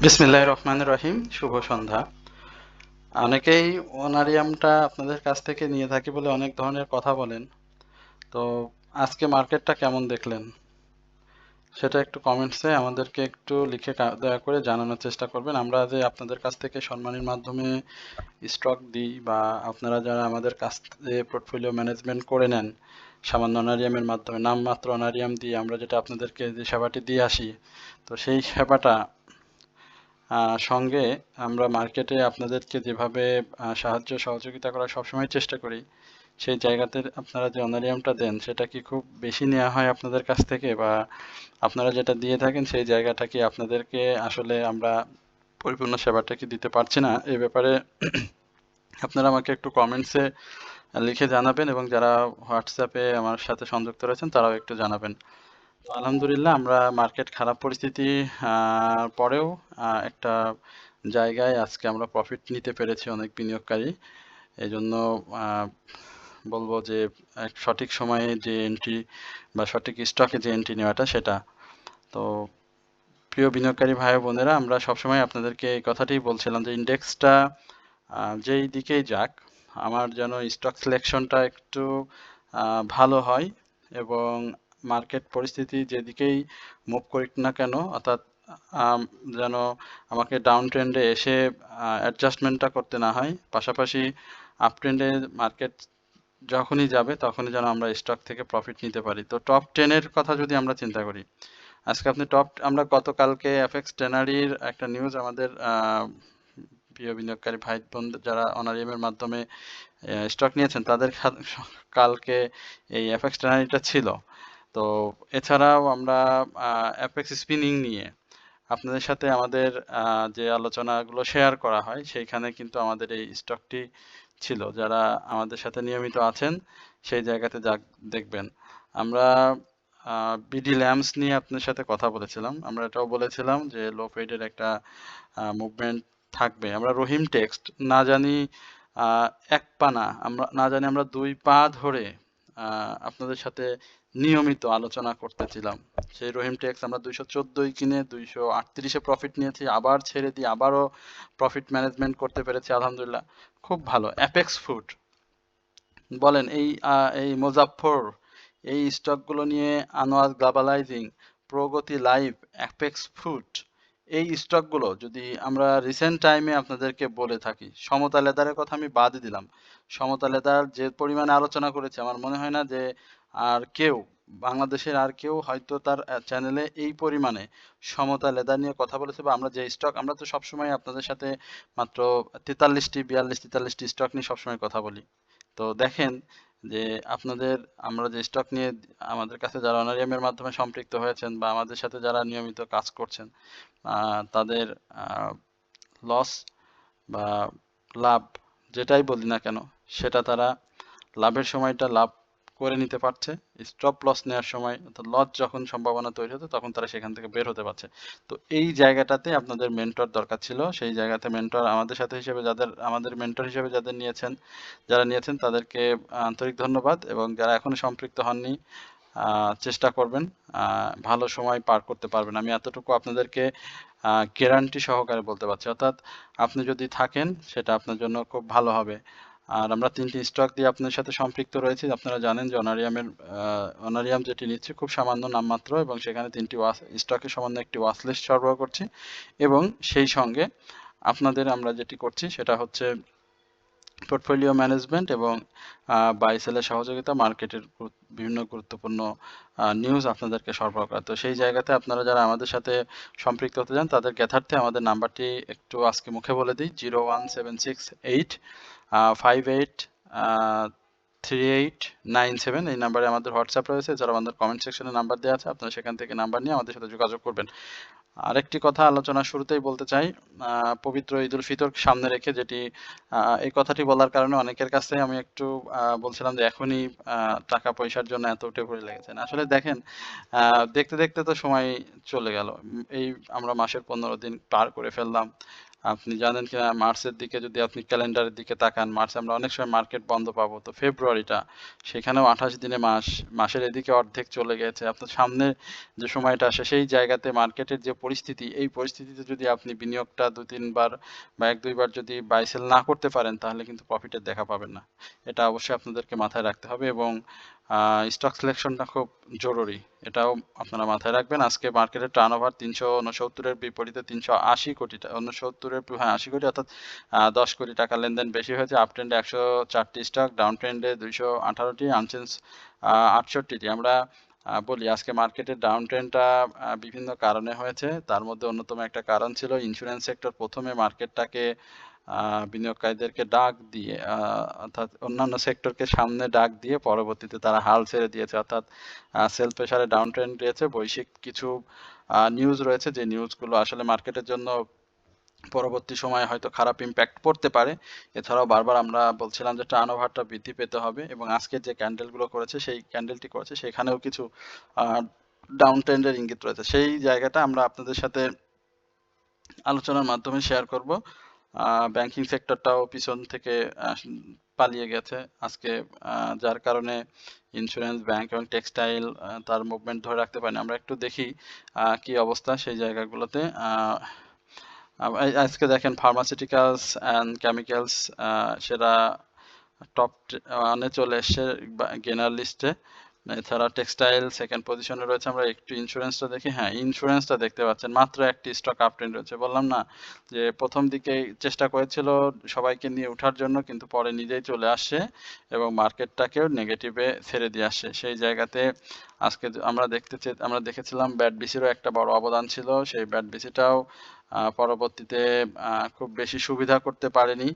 বিসমিল্লাহির রহমানির রহিম। শুভ সন্ধ্যা। অনেকেই ওনারিয়ামটা আপনাদের কাছ থেকে নিয়ে থাকি বলে অনেক ধরনের কথা বলেন। তো আজকে মার্কেটটা কেমন দেখলেন সেটা একটু কমেন্টসে আমাদেরকে একটু লিখে দয়া করে জানানোর চেষ্টা করবেন। আমরা যে আপনাদের কাছ থেকে সম্মানীর মাধ্যমে স্টক দিই বা আপনারা যারা আমাদের কাছ থেকে পোর্টফোলিও ম্যানেজমেন্ট করে নেন সামান্য অনারিয়ামের মাধ্যমে, নামমাত্র অনারিয়াম দিয়ে আমরা যেটা আপনাদেরকে যে সেবাটি দিয়ে আসি, তো সেই সেবাটা সঙ্গে আমরা মার্কেটে আপনাদেরকে যেভাবে সাহায্য সহযোগিতা করার সবসময় চেষ্টা করি, সেই জায়গাতে আপনারা যে অনারিয়ামটা দেন সেটা কি খুব বেশি নেওয়া হয় আপনাদের কাছ থেকে, বা আপনারা যেটা দিয়ে থাকেন সেই জায়গাটা কি আপনাদেরকে আসলে আমরা পরিপূর্ণ সেবাটা কি দিতে পারছি না, এই ব্যাপারে আপনারা আমাকে একটু কমেন্টসে লিখে জানাবেন, এবং যারা হোয়াটসঅ্যাপে আমার সাথে সংযুক্ত রয়েছেন তারাও একটু জানাবেন। আলহামদুলিল্লাহ, আমরা মার্কেট খারাপ পরিস্থিতি পরেও একটা জায়গায় আজকে আমরা প্রফিট নিতে পেরেছি অনেক বিনিয়োগকারী। এই জন্য বলবো যে এক সঠিক সময়ে যে এন্ট্রি বা সঠিক স্টকে যে এন্ট্রি নেওয়াটা সেটা। তো প্রিয় বিনিয়োগকারী ভাই বোনেরা, আমরা সবসময় আপনাদেরকে এই কথাটাই বলছিলাম যে ইন্ডেক্সটা যেই দিকেই যাক, আমার যেন স্টক সিলেকশনটা একটু ভালো হয়, এবং মার্কেট পরিস্থিতি যেদিকেই মুভ করুক না কেন, অর্থাৎ আম, যেন আমাকে ডাউন ট্রেন্ডে এসে অ্যাডজাস্টমেন্টটা করতে না হয়, পাশাপাশি আপ ট্রেন্ডে মার্কেট যখনই যাবে তখনই যেন আমরা স্টক থেকে প্রফিট নিতে পারি। তো টপ 10-এর কথা যদি আমরা চিন্তা করি, আজকে আপনি আমরা গতকালকে এফএক্স টেনারির একটা নিউজ আমাদের প্রিয় বিনিয়োগকারী ভাই বোন যারা অনারিয়ামের মাধ্যমে স্টক নিয়েছেন তাদের কালকে এই এফএক্স টেনারিটা ছিল। তো এছাড়াও আমরা অ্যাপেক্স স্পিনিং নিয়ে আপনাদের সাথে আমাদের যে আলোচনাগুলো শেয়ার করা হয় সেইখানে কিন্তু আমাদের এই স্টকটি ছিল। যারা আমাদের সাথে নিয়মিত আছেন সেই জায়গাতে দেখবেন। আমরা বিডি ল্যাম্পস নিয়ে আপনার সাথে কথা বলেছিলাম। আমরা এটাও বলেছিলাম যে লো ফেডের একটা মুভমেন্ট থাকবে। আমরা রহিম টেক্সট না জানি এক পা না, আমরা না জানি আমরা 2 পা ধরে আপনাদের সাথে নিয়মিত আলোচনা করতেছিলাম। সেই রহিম টেক্স আমরা 214 কিনে 238-এ প্রফিট নিয়েছি, আবার ছেড়ে দিয়ে আবারও প্রফিট ম্যানেজমেন্ট করতে পেরেছি আলহামদুলিল্লাহ। খুব ভালো। অ্যাপেক্স ফুড বলেন, এই মোজাফফর, এই স্টকগুলো নিয়ে আনোয়ার গ্লোবালাইজিং, প্রগতি লাইভ, অ্যাপেক্স ফুড, এই স্টকগুলো যদি আমরা রিসেন্ট টাইমে আপনাদেরকে বলে থাকি, সমতা লেদারের কথা আমি বাদই দিলাম। সমতা লেদার যে পরিমাণে আলোচনা করেছে, আমার মনে হয় না যে আর কেউ, বাংলাদেশের আর কেউ হয়তো তার চ্যানেলে এই পরিমাণে সমতা লেদার নিয়ে কথা বলেছে। বা আমরা যে স্টক, আমরা তো সবসময় আপনাদের সাথে মাত্র 43টি 42 43টি স্টক নিয়ে সবসময় কথা বলি। তো দেখেন যে আপনাদের, আমরা যে স্টক নিয়ে আমাদের কাছে যারা অনারিয়ামের মাধ্যমে সম্পৃক্ত হয়েছেন বা আমাদের সাথে যারা নিয়মিত কাজ করছেন, তাদের লস বা লাভ যেটাই বলি না কেন, সেটা তারা লাভের সময়টা লাভ করে নিতে পারছে। স্টপ লস নেওয়ার সময়, অর্থাৎ লস যখন সম্ভাবনা তৈরি হতো তখন তারা সেখান থেকে বের হতে পারছে। তো এই জায়গাটাতে আপনাদের মেন্টর দরকার ছিল। সেই জায়গাতে মেন্টর আমাদের সাথে হিসেবে যাদের, আমাদের মেন্টর হিসেবে যাদের নিয়েছেন, যারা নিয়েছেন তাদেরকে আন্তরিক ধন্যবাদ, এবং যারা এখনো সম্পৃক্ত হননি চেষ্টা করবেন, ভালো সময় পার করতে পারবেন। আমি এতটুকু আপনাদেরকে গ্যারান্টি সহকারে বলতে পারছি। অর্থাৎ আপনি যদি থাকেন সেটা আপনার জন্য খুব ভালো হবে। আর আমরা 3টি স্টক দিয়ে আপনার সাথে সম্পৃক্ত রয়েছি। আপনারা জানেন যে অনারিয়াম যেটি নিচ্ছে খুব সামান্য নামমাত্র, এবং সেখানে 3টি স্টকের সামান্য একটি ওয়াচ লিস্ট সরবরাহ করছি। এবং সেই সঙ্গে আপনাদের আমরা যেটি করছি সেটা হচ্ছে পোর্টফোলিও ম্যানেজমেন্ট এবং বাই সেলের সহযোগিতা, মার্কেটের বিভিন্ন গুরুত্বপূর্ণ নিউজ আপনাদেরকে সরবরাহ করা। তো সেই জায়গাতে আপনারা যারা আমাদের সাথে সম্পৃক্ত হতে চান তাদের জ্ঞাতার্থে আমাদের নাম্বারটি একটু আজকে মুখে বলে দিই: 01768583897। এই নাম্বারে আমাদের হোয়াটসঅ্যাপ রয়েছে, যারা আমাদের কমেন্ট সেকশনে নাম্বার দেওয়া আছে, আপনারা সেখান থেকে নাম্বার নিয়ে আমাদের সাথে যোগাযোগ করবেন। আরেকটি কথা আলোচনার শুরুতেই বলতে চাই, পবিত্র ঈদ উল ফিতর সামনে রেখে যেটি, এই কথাটি বলার কারণে অনেকের কাছে আমি একটু বলছিলাম যে এখনই টাকা পয়সার জন্য এত উঠে পড়ে লেগেছেন। আসলে দেখেন, দেখতে দেখতে তো সময় চলে গেল। এই আমরা মাসের 15 দিন পার করে ফেললাম। আপনি জানেন কিনা মার্চের দিকে যদি আপনি ক্যালেন্ডারের দিকে তাকান, মার্চে আমরা অনেক সময় মার্কেট বন্ধ পাবো। তো ফেব্রুয়ারিটা সেখানেও 28 দিনে মাসের এদিকে অর্ধেক চলে গেছে। আপনার সামনে যে সময়টা আসে সেই জায়গাতে মার্কেটের যে পরিস্থিতি, এই পরিস্থিতিতে যদি আপনি বিনিয়োগটা 2-3 বার বা 1-2 বার যদি বাই সেল না করতে পারেন তাহলে কিন্তু প্রফিটের দেখা পাবেন না। এটা অবশ্যই আপনাদেরকে মাথায় রাখতে হবে এবং স্টক সিলেকশনটা খুব জরুরি। এটাও আপনারা মাথায় রাখবেন। আজকে মার্কেটের টার্নওভার 369 এর বিপরীতে 380 কোটি 69 এর 80 কোটি অর্থাৎ 10 কোটি টাকা লেনদেন বেশি হয়েছে। আপ ট্রেন্ডে 104টি স্টক, ডাউন ট্রেন্ডে 218টি, আনচেঞ্জ 68টি। আমরা বলি আজকে মার্কেটের ডাউন ট্রেন্ডটা বিভিন্ন কারণে হয়েছে। তার মধ্যে অন্যতম একটা কারণ ছিল ইন্স্যুরেন্স সেক্টর প্রথমে মার্কেটটাকে বিনিয়োগকারীদেরকে ডাক দিয়ে অর্থাৎ অন্যান্য সেক্টরকে সামনে ডাক দিয়ে পরবর্তীতে তারা হাল ছেড়ে দিয়েছে, অর্থাৎ সেল প্রেসারে ডাউন ট্রেন্ড দিয়েছে। বৈশ্বিক কিছু নিউজ রয়েছে যে নিউজগুলো আসলে মার্কেটের জন্য পরবর্তী সময়ে হয়তো খারাপ ইম্প্যাক্ট পড়তে পারে। এছাড়াও বারবার আমরা বলছিলাম যে টার্নওভারটা বৃদ্ধি পেতে হবে এবং আজকে যে ক্যান্ডেলগুলো করেছে সেই ক্যান্ডেলটি করেছে সেখানেও কিছু ডাউন ট্রেন্ডের ইঙ্গিত রয়েছে। সেই জায়গাটা আমরা আপনাদের সাথে আলোচনার মাধ্যমে শেয়ার করব। ব্যাংকিং সেক্টরটাও পিছন থেকে পালিয়ে গেছে আজকে, যার কারণে ইন্স্যুরেন্স, ব্যাংক এবং টেক্সটাইল তার মুভমেন্ট ধরে রাখতে পারেনি। আমরা একটু দেখি কি অবস্থা সেই জায়গাগুলোতে। আজকে দেখেন ফার্মাসিউটিক্যালস অ্যান্ড কেমিক্যালস সেরা টপ ওয়ানে চলে এসছে গেনার লিস্টে। এছাড়া টেক্সটাইল সেকেন্ড পজিশনে রয়েছে। আমরা একটু ইন্স্যুরেন্সটা দেখি। হ্যাঁ, ইন্স্যুরেন্সটা দেখতে পাচ্ছেন মাত্র একটি স্টক আপ ট্রেন্ড রয়েছে। বললাম না যে প্রথম দিকে চেষ্টা করেছিল সবাইকে নিয়ে ওঠার জন্য, কিন্তু পরে নিজেই চলে আসছে এবং মার্কেটটাকেও নেগেটিভে ছেড়ে দিয়ে আসছে। সেই জায়গাতে আজকে আমরা দেখেছিলাম ব্যাট বিসিরও একটা বড় অবদান ছিল। সেই ব্যাট বিসিটাও পরবর্তীতে খুব বেশি সুবিধা করতে পারেনি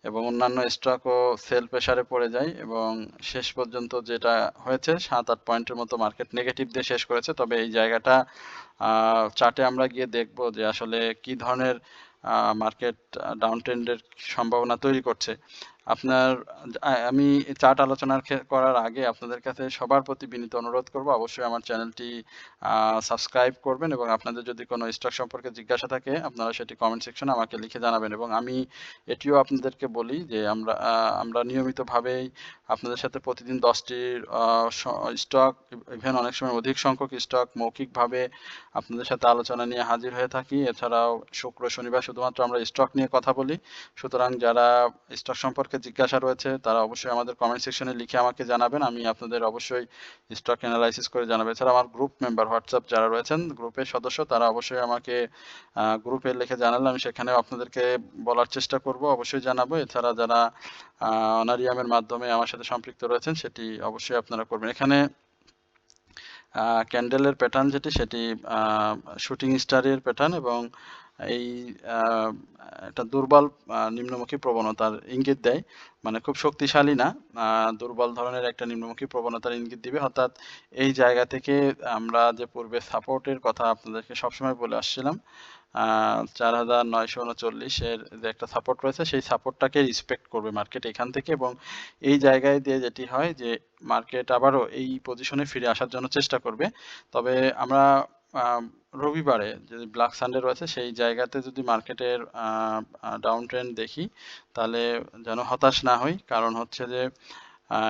এবং অন্যান্য স্টকও সেল প্রেসারে পড়ে যায় এবং শেষ পর্যন্ত যেটা হয়েছে 7-8 পয়েন্টের মতো মার্কেট নেগেটিভ দিয়ে শেষ করেছে। তবে এই জায়গাটা চার্টে আমরা গিয়ে দেখব যে আসলে কি ধরনের মার্কেট ডাউন ট্রেন্ডের সম্ভাবনা তৈরি করছে। আমি চার্ট আলোচনা করার আগে আপনাদের কাছে সবার প্রতি বিনীত অনুরোধ করব, অবশ্যই আমার চ্যানেলটি সাবস্ক্রাইব করবেন এবং আপনাদের যদি কোনো স্টক সম্পর্কে জিজ্ঞাসা থাকে আপনারা সেটি কমেন্ট সেকশনে আমাকে লিখে জানাবেন। এবং আমি এটিও আপনাদেরকে বলি যে আমরা নিয়মিতভাবেই আপনাদের সাথে প্রতিদিন 10টির স্টক, ইভেন অনেক সময় অধিক সংখ্যক স্টক মৌখিকভাবে আপনাদের সাথে আলোচনা নিয়ে হাজির হয়ে থাকি। এছাড়াও শুক্র শনিবার শুধুমাত্র আমরা স্টক নিয়ে কথা বলি। সুতরাং যারা স্টক সম্পর্কে জিজ্ঞাসা রয়েছে তারা অবশ্যই আমাদের কমেন্ট সেকশনে লিখে আমাকে জানাবেন। আমি আপনাদের অবশ্যই স্টক অ্যানালাইসিস করে জানাবো। এছাড়া আমার গ্রুপ মেম্বার হোয়াটসঅ্যাপ যারা রয়েছেন গ্রুপের সদস্য তারা অবশ্যই আমাকে গ্রুপে লিখে জানালে আমি সেখানেও আপনাদেরকে বলার চেষ্টা করব, অবশ্যই জানাবো। এছাড়া যারা অনারিয়ামের মাধ্যমে আমার সাথে সম্পৃক্ত রয়েছেন সেটি অবশ্যই আপনারা করবেন। এখানে ক্যান্ডেলের প্যাটার্ন সেটি শুটিং স্টারের প্যাটার্ন এবং এই একটা দুর্বল নিম্নমুখী প্রবণতার ইঙ্গিত দেয়। মানে খুব শক্তিশালী না, দুর্বল ধরনের একটা নিম্নমুখী প্রবণতার ইঙ্গিত দিবে। অর্থাৎ এই জায়গা থেকে আমরা যে পূর্বে সাপোর্টের কথা আপনাদেরকে সবসময় বলে আসছিলাম, 4939 এর যে একটা সাপোর্ট রয়েছে সেই সাপোর্টটাকে রেসপেক্ট করবে মার্কেট এখান থেকে এবং এই জায়গায় দিয়ে যেটি হয় যে মার্কেট আবারও এই পজিশনে ফিরে আসার জন্য চেষ্টা করবে। তবে আমরা রবিবারে যে ব্ল্যাক সানডে রয়েছে সেই জায়গাতে যদি মার্কেটের ডাউন ট্রেন্ড দেখি তাহলে যেন হতাশ না হই, কারণ হচ্ছে যে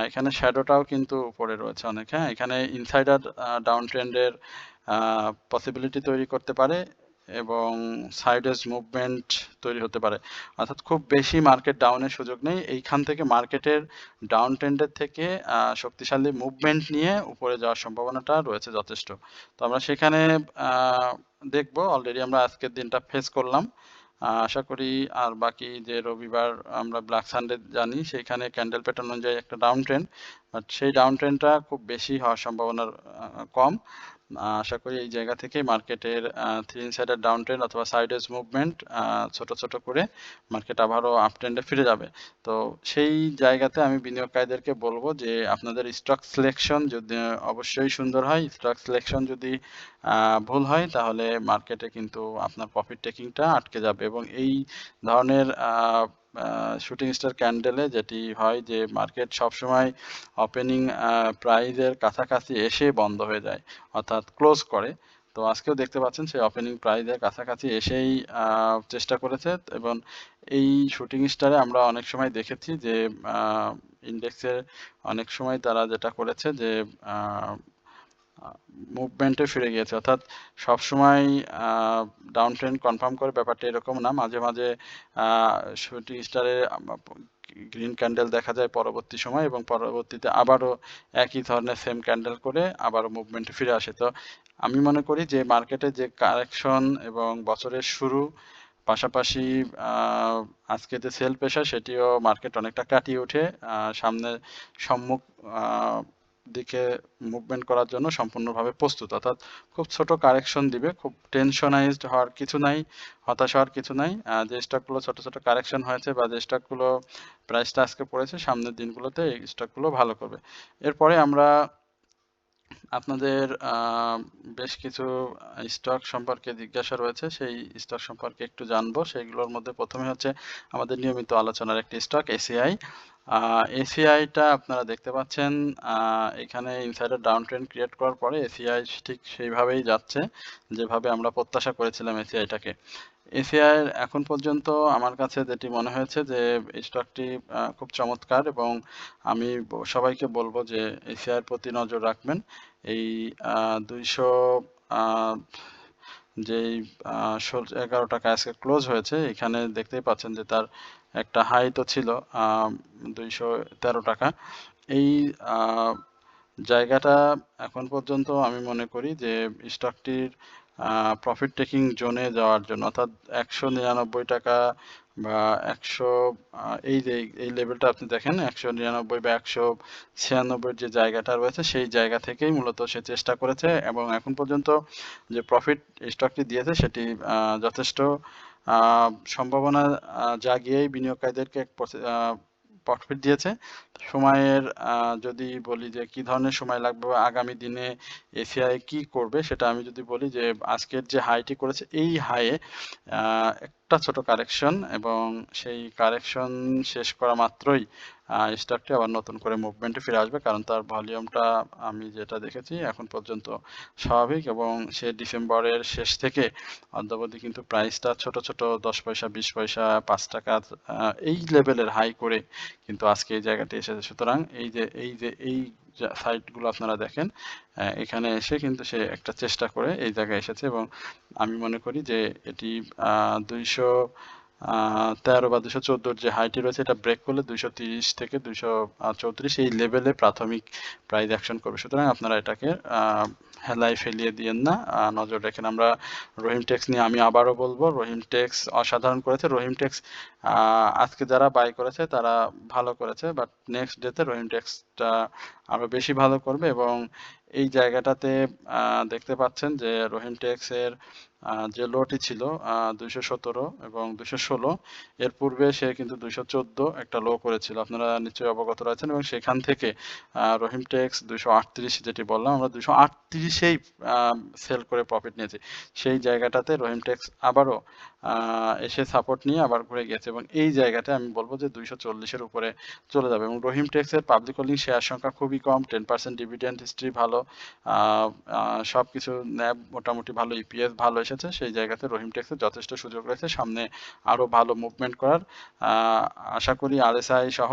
এখানে শ্যাডোটাও কিন্তু উপরে রয়েছে অনেক। হ্যাঁ, এখানে ইনসাইডার ডাউন ট্রেন্ডের পসিবিলিটি তৈরি করতে পারে এবং সাইডওয়েজ মুভমেন্ট তৈরি হতে পারে। অর্থাৎ খুব বেশি মার্কেট ডাউনের সুযোগ নেই। এইখান থেকে মার্কেটের ডাউন ট্রেন্ডের থেকে শক্তিশালী মুভমেন্ট নিয়ে উপরে যাওয়ার সম্ভাবনাটা রয়েছে যথেষ্ট। তো আমরা সেখানে দেখব। অলরেডি আমরা আজকের দিনটা ফেস করলাম। আশা করি আর বাকি যে রবিবার আমরা ব্ল্যাক সানডে জানি সেইখানে ক্যান্ডেল প্যাটার্ন অনুযায়ী একটা ডাউন ট্রেন্ড, বাট সেই ডাউন ট্রেন্ডটা খুব বেশি হওয়ার সম্ভাবনা কম। আশা করি এই জায়গা থেকে মার্কেটের থ্রি ইনসাইডের ডাউন ট্রেন্ড অথবা সাইডওয়েজ মুভমেন্ট ছোট ছোট করে মার্কেট আবারও আপ ট্রেন্ডে ফিরে যাবে। তো সেই জায়গাতে আমি বিনিয়োগকারীদেরকে বলবো যে আপনাদের স্টক সিলেকশন যদি অবশ্যই সুন্দর হয়, স্টক সিলেকশন যদি ভুল হয় তাহলে মার্কেটে কিন্তু আপনার প্রফিট টেকিংটা আটকে যাবে এবং এই ধরনের শুটিং স্টার ক্যান্ডেলে যেটি হয় যে মার্কেট সবসময় ওপেনিং প্রাইজের কাছাকাছি এসে বন্ধ হয়ে যায় অর্থাৎ ক্লোজ করে। তো আজকেও দেখতে পাচ্ছেন সেই ওপেনিং প্রাইসের কাছাকাছি এসেই চেষ্টা করেছে, এবং এই শুটিং স্টারে আমরা অনেক সময় দেখেছি যে ইন্ডেক্সের অনেক সময় তারা যেটা করেছে যে মুভমেন্টে ফিরে গিয়েছে, অর্থাৎ সবসময় ডাউন ট্রেন্ড কনফার্ম করে ব্যাপারটা এরকম না, মাঝে মাঝে শুটিং স্টারে গ্রিন ক্যান্ডেল দেখা যায় পরবর্তী সময়, এবং পরবর্তীতে আবারও একই ধরনের সেম ক্যান্ডেল করে আবারও মুভমেন্টে ফিরে আসে। তো আমি মনে করি যে মার্কেটে যে কারেকশন এবং বছরের শুরু, পাশাপাশি আজকে যে সেল প্রেশার সেটিও মার্কেট অনেকটা কাটিয়ে ওঠে সামনে সম্মুখ দিকে মুভমেন্ট করার জন্য সম্পূর্ণভাবে প্রস্তুত, অর্থাৎ খুব ছোট কারেকশন দিবে, খুব টেনশনাইজড হওয়ার কিছু নাই, হতাশ হওয়ার কিছু নাই। যে স্টকগুলো ছোট ছোট কারেকশন হয়েছে বা যে স্টকগুলো প্রাইসটা আজকে পড়েছে, সামনের দিনগুলোতে এই স্টকগুলো ভালো করবে। এরপরে আমরা আপনাদের বেশ কিছু স্টক সম্পর্কে জিজ্ঞাসা রয়েছে, সেই স্টক সম্পর্কে একটু জানবো। সেইগুলোর মধ্যে প্রথমে হচ্ছে আমাদের নিয়মিত আলোচনার একটি স্টক এসিআই। এসিআইটা আপনারা দেখতে পাচ্ছেন এখানে ইনসাইডার ডাউন ট্রেন্ড ক্রিয়েট করার পরে এসিআই ঠিক সেইভাবেই যাচ্ছে যেভাবে আমরা প্রত্যাশা করেছিলাম এসিআইটাকে। এসিআই এখন পর্যন্ত আমার কাছে যেটি মনে হয়েছে যে স্টকটি খুব চমৎকার, এবং আমি সবাইকে বলবো যে এসিআইয়ের প্রতি নজর রাখবেন। এই 200 যেই 11 টাকা আজকে ক্লোজ হয়েছে, এখানে দেখতেই পাচ্ছেন যে তার একটা হাই তো ছিল 213 টাকা। এই জায়গাটা এখন পর্যন্ত আমি মনে করি যে স্টকটির প্রফিট টেকিং জোনে যাওয়ার জন্য, অর্থাৎ 199 টাকা বা 100 এই যে এই লেভেলটা আপনি দেখেন 199 বা 196 যে জায়গাটা রয়েছে, সেই জায়গা থেকেই মূলত সে চেষ্টা করেছে, এবং এখন পর্যন্ত যে প্রফিট স্টকটি দিয়েছে সেটি যথেষ্ট সম্ভাবনা জাগিয়েই বিনিয়োগকারীদেরকে প্রফিট দিয়েছে। সময়ের যদি বলি যে কি ধরনের সময় লাগবে বা আগামী দিনে এসিআই কি করবে, সেটা আমি যদি বলি যে আজকের যে হাইটি করেছে এই হাইয়ে একটা ছোট কারেকশন, এবং সেই কারেকশন শেষ করা মাত্রই স্টকটি আবার নতুন করে মুভমেন্টে ফিরে আসবে, কারণ তার ভলিউমটা আমি যেটা দেখেছি এখন পর্যন্ত স্বাভাবিক, এবং সে ডিসেম্বরের শেষ থেকে অদ্যাবধি কিন্তু প্রাইসটা ছোট ছোট 10 পয়সা 20 পয়সা 5 টাকা এই লেভেলের হাই করে কিন্তু আজকে এই জায়গাটি এসেছে। সুতরাং এই সাইটগুলো আপনারা দেখেন, এখানে এসে কিন্তু সে একটা চেষ্টা করে এই জায়গায় এসেছে, এবং আমি মনে করি যে এটি 213 বা 214 যে হাইটি রয়েছে এটা ব্রেক করলে 230 থেকে 234 এই লেভেলে প্রাথমিক প্রাইস অ্যাকশন করবে। সুতরাং আপনারা এটাকে হেলায় ফেলিয়ে দিয়েন না, নজর রাখেন। আমরা রহিম টেক্স নিয়ে আমি আবারও বলবো, রহিম টেক্স অসাধারণ করেছে। রহিম টেক্স আজকে যারা বাই করেছে তারা ভালো করেছে, বাট নেক্সট ডেতে রহিম টেক্সটা আরো বেশি ভালো করবে, এবং এই জায়গাটাতে দেখতে পাচ্ছেন যে রহিম টেক্সের যে লোটি ছিল 217 এবং 216, এর পূর্বে সে কিন্তু 214 একটা লো করেছিল, আপনারা নিশ্চয়ই অবগত রয়েছেন, এবং সেখান থেকে রহিম টেক্স 238 যেটি বললাম আমরা 238এই সেল করে প্রফিট নিয়েছি। সেই জায়গাটাতে রহিম টেক্স আবারও এসে সাপোর্ট নিয়ে আবার ঘুরে গেছে, এবং এই জায়গাতে আমি বলবো যে 240-এর উপরে চলে যাবে। এবং রহিম টেক্সের পাবলিক হোল্ডিং শেয়ার সংখ্যা খুবই কম, 10% ডিভিডেন্ড হিস্ট্রি ভালো, সব কিছু ন্যাব মোটামুটি ভালো, ইপিএস ভালো এসেছে, সেই জায়গাতে রহিম টেক্সের যথেষ্ট সুযোগ রয়েছে সামনে আরও ভালো মুভমেন্ট করার। আশা করি আরএসআই সহ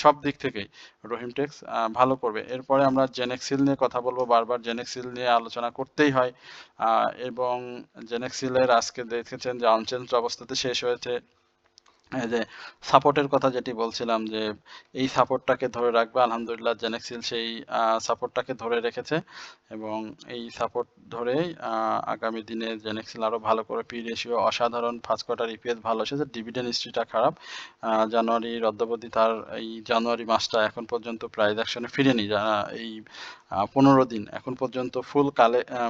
সব দিক থেকেই রহিম টেক্স ভালো করবে। এরপরে আমরা জেনেক্সিল নিয়ে কথা বলবো, বারবার জেনেক্সিল নিয়ে আলোচনা করতেই হয়, এবং জেনেক্সিলের আজকে দেখেছেন যে আনচেঞ্জড অবস্থাতে শেষ হয়েছে। যে সাপোর্টের কথা যেটি বলছিলাম যে এই সাপোর্টটাকে ধরে রাখবে, আলহামদুলিল্লাহ জেনেক্সিল সেই সাপোর্টটাকে ধরে রেখেছে, এবং এই সাপোর্ট ধরেই আগামী দিনে জেনেক্সিল আরও ভালো করে, পি রেশিও অসাধারণ, ফার্স্ট কোয়ার্টার ইপিএস ভালো এসেছে, ডিভিডেন্ড হিস্ট্রিটা খারাপ, জানুয়ারির অদ্যাবধি তার এই জানুয়ারি মাসটা এখন পর্যন্ত প্রাইস অ্যাকশনে ফিরেনি, এই 15 দিন এখন পর্যন্ত ফুল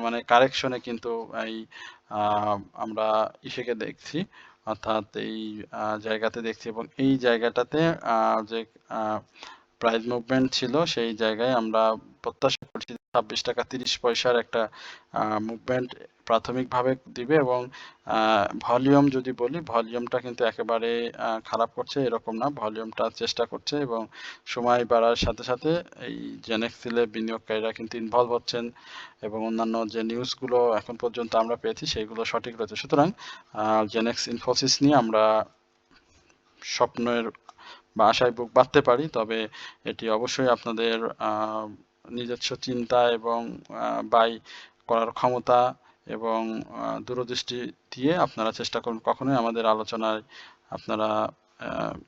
মানে কারেকশনে কিন্তু এই আমরা ইসেকে দেখছি, অর্থাৎ এই জায়গাতে দেখছি, এবং এই জায়গাটাতে যে প্রাইস মুভমেন্ট ছিল সেই জায়গায় আমরা প্রত্যাশা করছি 26 টাকা 30 পয়সার একটা মুভমেন্ট প্রাথমিকভাবে দিবে, এবং ভলিউম যদি বলি, ভলিউমটা কিন্তু একেবারে খারাপ করছে এরকম না, ভলিউমটা চেষ্টা করছে, এবং সময় বাড়ার সাথে সাথে এই জেনেক্সিলে বিনিয়োগকারীরা কিন্তু ইনভলভ হচ্ছেন, এবং অন্যান্য যে নিউজগুলো এখন পর্যন্ত আমরা পেয়েছি সেগুলো সঠিক রয়েছে। সুতরাং জেনেক্স ইনফোসিস নিয়ে আমরা স্বপ্নের বা আশায় বুক বাঁধতে পারি, তবে এটি অবশ্যই আপনাদের নিজস্ব চিন্তা এবং বাই করার ক্ষমতা এবং দূরদৃষ্টি দিয়ে আপনারা চেষ্টা করুন, কখনোই আমাদের আলোচনায় আপনারা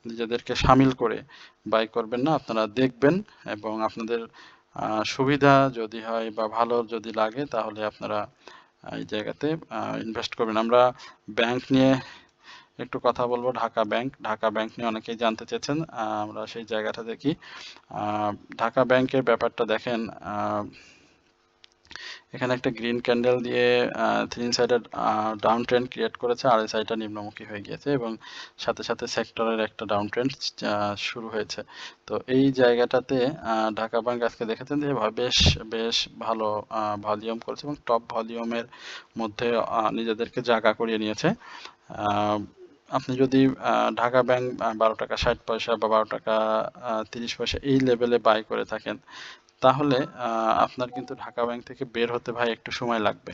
নিজেদেরকে সামিল করে বাই করবেন না। আপনারা দেখবেন এবং আপনাদের সুবিধা যদি হয় বা ভালো যদি লাগে তাহলে আপনারা এই জায়গাতে ইনভেস্ট করবেন। আমরা ব্যাংক নিয়ে একটু কথা বলবো, ঢাকা ব্যাংক নিয়ে অনেকেই জানতে চেয়েছেন, আমরা সেই জায়গাটা দেখি। ঢাকা ব্যাংকের ব্যাপারটা দেখেন, এখানে একটা গ্রিন ক্যান্ডেল দিয়ে three sided down trend create করেছে, আরএসআইটা নিম্নমুখী হয়ে গিয়েছে এবং সাথে সাথে সেক্টরের একটা ডাউন ট্রেন্ড শুরু হয়েছে। তো এই জায়গাটাতে ঢাকা ব্যাংক আজকে দেখেছেন যে বেশ বেশ ভালো ভলিউম করেছে এবং টপ ভলিউমের মধ্যে নিজেদেরকে জায়গা করিয়ে নিয়েছে। আপনি যদি ঢাকা ব্যাংক 12 টাকা 60 পয়সা বা 12 টাকা 30 পয়সা এই লেভেলে বাই করে থাকেন, তাহলে আপনার কিন্তু ঢাকা ব্যাংক থেকে বের হতে ভাই একটু সময় লাগবে,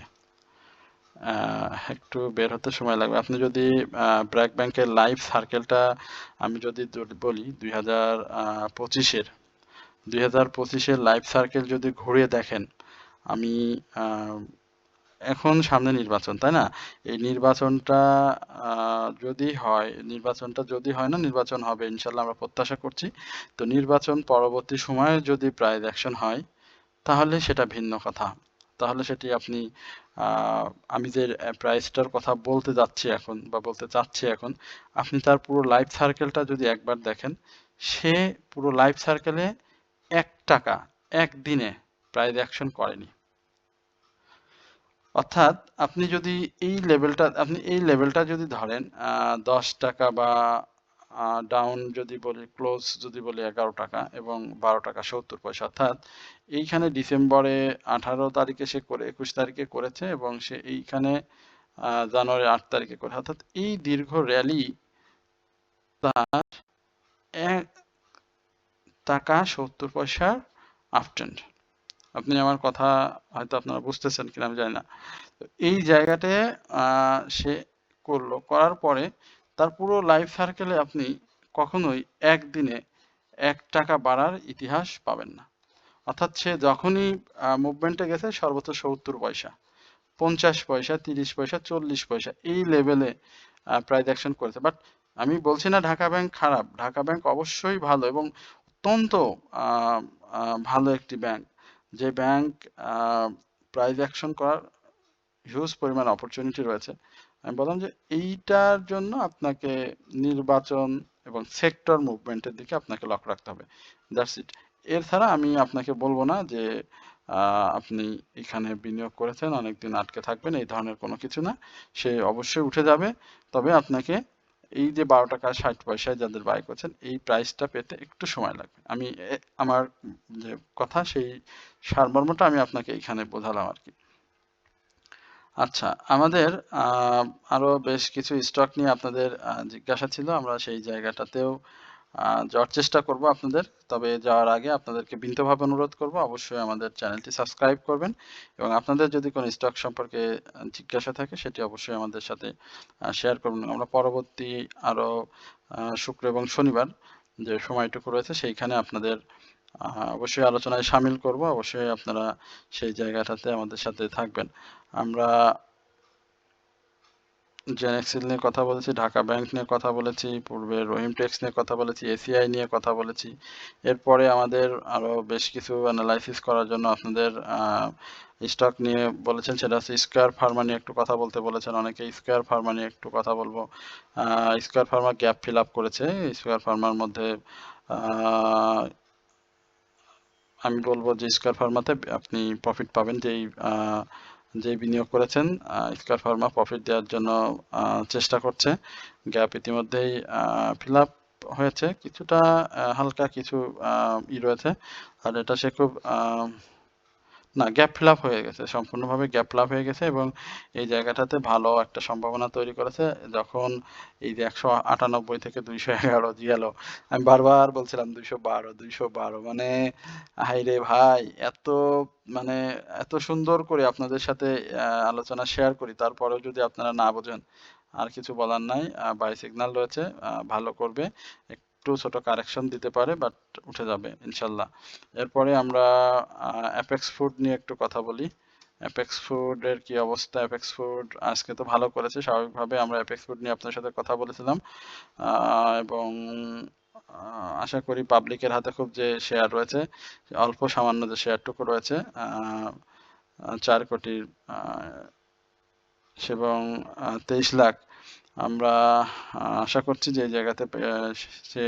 আপনি যদি ব্র্যাক ব্যাংকের লাইফ সার্কেলটা আমি যদি বলি 2025-এর লাইফ সার্কেল যদি ঘুরিয়ে দেখেন, আমি এখন সামনে নির্বাচন, তাই না? এই নির্বাচনটা যদি হয় না, নির্বাচন হবে ইনশাল্লাহ আমরা প্রত্যাশা করছি। তো নির্বাচন পরবর্তী সময়ে যদি প্রাইস অ্যাকশন হয় তাহলে সেটা ভিন্ন কথা। তাহলে সেটি আপনি আমি যে প্রাইসটার কথা বলতে যাচ্ছি এখন বা বলতে চাচ্ছি এখন, আপনি তার পুরো লাইফ সার্কেলটা যদি একবার দেখেন, সে পুরো লাইফ সার্কেলে 1 টাকা একদিনে প্রাইস অ্যাকশন করেনি। অর্থাৎ আপনি এই লেভেলটা যদি ধরেন 10 টাকা বা ডাউন যদি বলি, ক্লোজ যদি বলি 11 টাকা এবং 12 টাকা 70 পয়সা, অর্থাৎ এইখানে ডিসেম্বরে 18 তারিখে সে করে 21 তারিখে করেছে এবং সে এইখানে জানুয়ারি 8 তারিখে করে, অর্থাৎ এই দীর্ঘ র্যালি তার 1 টাকা 70 পয়সার আপট্রেন্ড। আপনি আমার কথা হয়তো আপনারা বুঝতেছেন কিনা আমি জানি না। এই জায়গাতে সে করার পরে তার পুরো লাইফ সার্কেলে আপনি কখনোই একদিনে 1 টাকা বাড়ার ইতিহাস পাবেন না। অর্থাৎ সে যখনই মুভমেন্টে গেছে সর্বোচ্চ 70 পয়সা, 50 পয়সা, 30 পয়সা, 40 পয়সা এই লেভেলে প্রাইস অ্যাকশন করেছে। বাট আমি বলছি না ঢাকা ব্যাংক খারাপ, ঢাকা ব্যাংক অবশ্যই ভালো এবং অত্যন্ত ভালো একটি ব্যাংক, যে ব্যাংক প্রাইস অ্যাকশন করার হিউজ পরিমাণ অপরচুনিটি রয়েছে। আমি বললাম যে এইটার জন্য আপনাকে নির্বাচন এবং সেক্টর মুভমেন্টের দিকে আপনাকে লক্ষ্য রাখতে হবে, দ্যাটস ইট। এর ছাড়া আমি আপনাকে বলবো না যে আপনি এখানে বিনিয়োগ করেছেন অনেকদিন আটকে থাকবেন, এই ধরনের কোনো কিছু না, সে অবশ্যই উঠে যাবে। তবে আপনাকে এই যে 12 টাকা 60 পয়সায় যাদের বাই করছেন এই প্রাইসটা পেতে একটু সময় লাগবে। আমি আমার যে কথা সেই সারমর্মটা আমি আপনাকে এখানে বোঝালাম আর কি। আচ্ছা, আমাদের আরো বেশ কিছু স্টক নিয়ে আপনাদের জিজ্ঞাসা ছিল, আমরা সেই জায়গাটাতেও যাওয়ার চেষ্টা করব আপনাদের। তবে যাওয়ার আগে আপনাদেরকে বিনীতভাবে অনুরোধ করব অবশ্যই আমাদের চ্যানেলটি সাবস্ক্রাইব করবেন এবং আপনাদের যদি কোনো স্টক সম্পর্কে জিজ্ঞাসা থাকে সেটি অবশ্যই আমাদের সাথে শেয়ার করবেন। আমরা পরবর্তী আরো শুক্র এবং শনিবার যে সময়টুকু রয়েছে সেইখানে আপনাদের অবশ্যই আলোচনায় সামিল করব, অবশ্যই আপনারা সেই জায়গাটাতে আমাদের সাথে থাকবেন। আমরা জেনেক্সিল নিয়ে কথা বলেছি, ঢাকা ব্যাংক নিয়ে কথা বলেছি, পূর্বে রহিম টেক্স নিয়ে কথা বলেছি, এসিআই নিয়ে কথা বলেছি। এরপরে আমাদের আরো বেশ কিছু অ্যানালাইসিস করার জন্য আপনাদের স্টক নিয়ে বলেছেন, সেটা হচ্ছে স্কয়ার ফার্মা নিয়ে একটু কথা বলতে বলেছেন অনেকে। স্কয়ার ফার্মা নিয়ে একটু কথা বলবো। Square Pharma gap fill up করেছে। স্কয়ার ফার্মার মধ্যে আমি বলবো যে স্কয়ার ফার্মাতে আপনি প্রফিট পাবেন, যে বিনিয়োগ করেছেন স্কয়ার ফার্মা প্রফিট দেওয়ার জন্য চেষ্টা করছে। গ্যাপ ইতিমধ্যেই ফিল আপ হয়েছে, কিছুটা হালকা কিছু রয়েছে, আর এটা সে খুব না, গ্যাপ ফিল আপ হয়ে গেছে, সম্পূর্ণভাবে গ্যাপ ফিল আপ হয়ে গেছে এবং এই জায়গাটাতে ভালো একটা সম্ভাবনা তৈরি করেছে। যখন এই যে ১৯৮ থেকে ২১১ গেল, আমি বারবার বলছিলাম ২১২ ২১২ মানে হায়রে ভাই, এত মানে এত সুন্দর করে আপনাদের সাথে আলোচনা শেয়ার করি, তারপরেও যদি আপনারা না বোঝেন, আর কিছু বলার নাই। বাই সিগন্যাল রয়েছে, ভালো করবে, একটু ছোট কারেকশন দিতে পারে, বাট উঠে যাবে ইনশাল্লাহ। এরপরে আমরা অ্যাপেক্স ফুড নিয়ে একটু কথা বলি। অ্যাপেক্স ফুডের কি অবস্থা? অ্যাপেক্স ফুড আজকে তো ভালো করেছে, স্বাভাবিকভাবে আমরা অ্যাপেক্স ফুড নিয়ে আপনার সাথে কথা বলেছিলাম এবং আশা করি পাবলিকের হাতে খুব যে শেয়ার রয়েছে, অল্প সামান্য যে শেয়ারটুকু রয়েছে 4 কোটির এবং 23 লাখ, আমরা আশা করছি যে এই জায়গাতে সে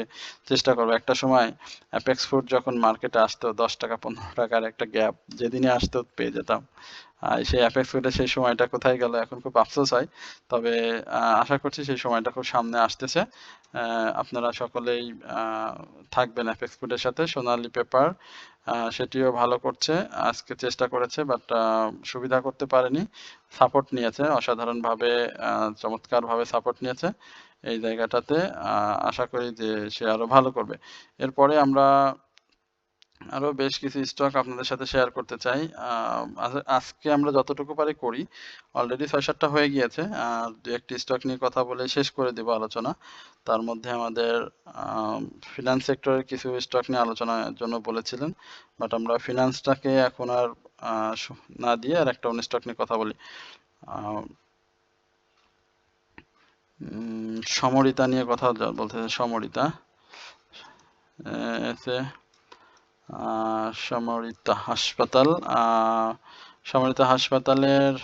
চেষ্টা করবে। একটা সময় অ্যাপেক্স ফুড যখন মার্কেটে আসতো 10 টাকা 15 টাকার একটা গ্যাপ যেদিনই আসতো পেয়ে যেতাম। সেই অ্যাপেক্স ফুডের সেই সময়টা কোথায় গেল এখন খুব আফসোস হয়। তবে আশা করছি সেই সময়টা খুব সামনে আসতেছে। আপনারা সকলেই থাকবেন অ্যাপেক্স ফুডের সাথে। সোনালী পেপার সেটিও ভালো করছে, আজকে চেষ্টা করেছে, বাট সুবিধা করতে পারেনি। সাপোর্ট নিয়েছে অসাধারণভাবে, চমৎকারভাবে সাপোর্ট নিয়েছে এই জায়গাটাতে। আশা করি যে সে আরো ভালো করবে। এরপরে আমরা আরো বেশ কিছু স্টক আপনাদের সাথে শেয়ার করতে চাই। আজকে আমরা যতটুকু পারি করি, অলরেডি ৬-৭টা হয়ে গিয়েছে। দু একটি স্টক নিয়ে কথা বলে শেষ করে দেব আলোচনা। তার মধ্যে আমাদের ফিনান্স সেক্টরের কিছু স্টক নিয়ে আলোচনার জন্য বলেছিলেন, বাট আমরা ফিনান্সটাকে এখন আর না দিয়ে আর একটা অন্য স্টক নিয়ে কথা বলি। সমরিতা নিয়ে কথা বলতেছে, সমরিতা সমরিতা হাসপাতাল। সমরিতা হাসপাতালের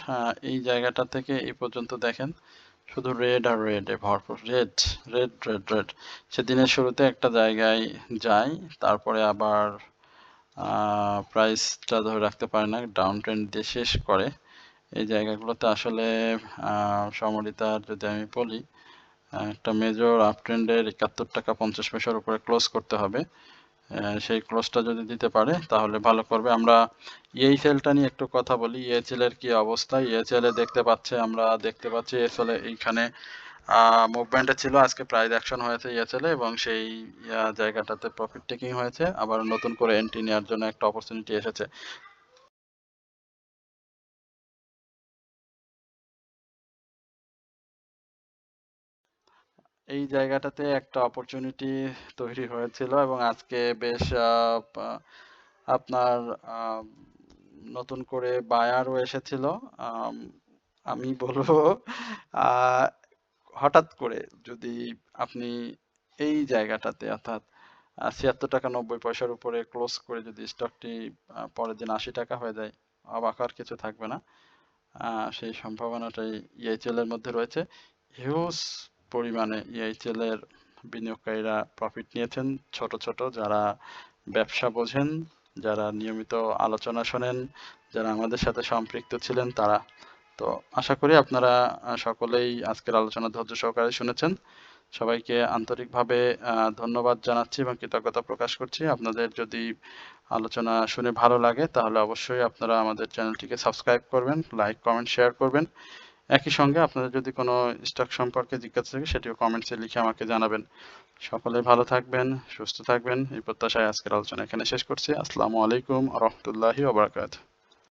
এই জায়গাটা থেকে এই পর্যন্ত দেখেন শুধু রেড আর রেডে ভরপুর, রেড রেড রেড রেড। সেদিনের শুরুতে একটা জায়গায় যায়, তারপরে আবার প্রাইসটা ধরে রাখতে পারে না, ডাউন ট্রেন্ড দিয়ে শেষ করে। এই জায়গাগুলোতে আসলে সমরিতার যদি আমি বলি, একটা মেজর আপ ট্রেন্ডের ৭১ টাকা 50 পয়সার উপরে ক্লোজ করতে হবে। সেই ক্লোজটা যদি দিতে পারে তাহলে ভালো করবে। আমরা ইএইচএলটা নিয়ে একটু কথা বলি। ইএইচএল এর কি অবস্থা? ইএইচএল এ আমরা দেখতে পাচ্ছি আসলে এইখানে মুভমেন্টে ছিল, আজকে প্রাইস অ্যাকশন হয়েছে ইএইচএল এবং সেই জায়গাটাতে প্রফিট টেকিং হয়েছে, আবার নতুন করে এন্ট্রি নেওয়ার জন্য একটা অপরচুনিটি এসেছে। এই জায়গাটাতে একটা অপরচুনিটি তৈরি হয়েছিল এবং আজকে বেশ আপনার নতুন করে বায়ারও এসেছিল। আমি বলবো হঠাৎ করে যদি আপনি এই জায়গাটাতে অর্থাৎ ৭৬ টাকা ৯০ পয়সার উপরে ক্লোজ করে যদি স্টকটি পরের দিন ৮০ টাকা হয়ে যায়, অবাক হওয়ার কিছু থাকবে না। সেই সম্ভাবনাটাই ইআইচিএল এর মধ্যে রয়েছে। হিউজ পরিমাণে ইআইচিএল এর বিনিয়োগকারীরা প্রফিট নিয়েছেন, ছোট ছোট যারা ব্যবসা বোঝেন, যারা নিয়মিত আলোচনা শোনেন, যারা আমাদের সাথে সম্পৃক্ত ছিলেন তারা। তো আশা করি আপনারা সকলেই আজকের আলোচনা ধৈর্য সহকারে শুনেছেন। সবাইকে আন্তরিকভাবে ধন্যবাদ জানাচ্ছি এবং কৃতজ্ঞতা প্রকাশ করছি। আপনাদের যদি আলোচনা শুনে ভালো লাগে তাহলে অবশ্যই আপনারা আমাদের চ্যানেলটিকে সাবস্ক্রাইব করবেন, লাইক কমেন্ট শেয়ার করবেন। একই সঙ্গে আপনাদের যদি কোনো স্টক সম্পর্কে জিজ্ঞাসা থাকে সেটিও কমেন্টসে লিখে আমাকে জানাবেন। সকলে ভালো থাকবেন, সুস্থ থাকবেন, এই প্রত্যাশায় আজকের আলোচনা এখানে শেষ করছি। আসসালামু আলাইকুম ওয়া রাহমাতুল্লাহি ওয়া বারাকাতুহু।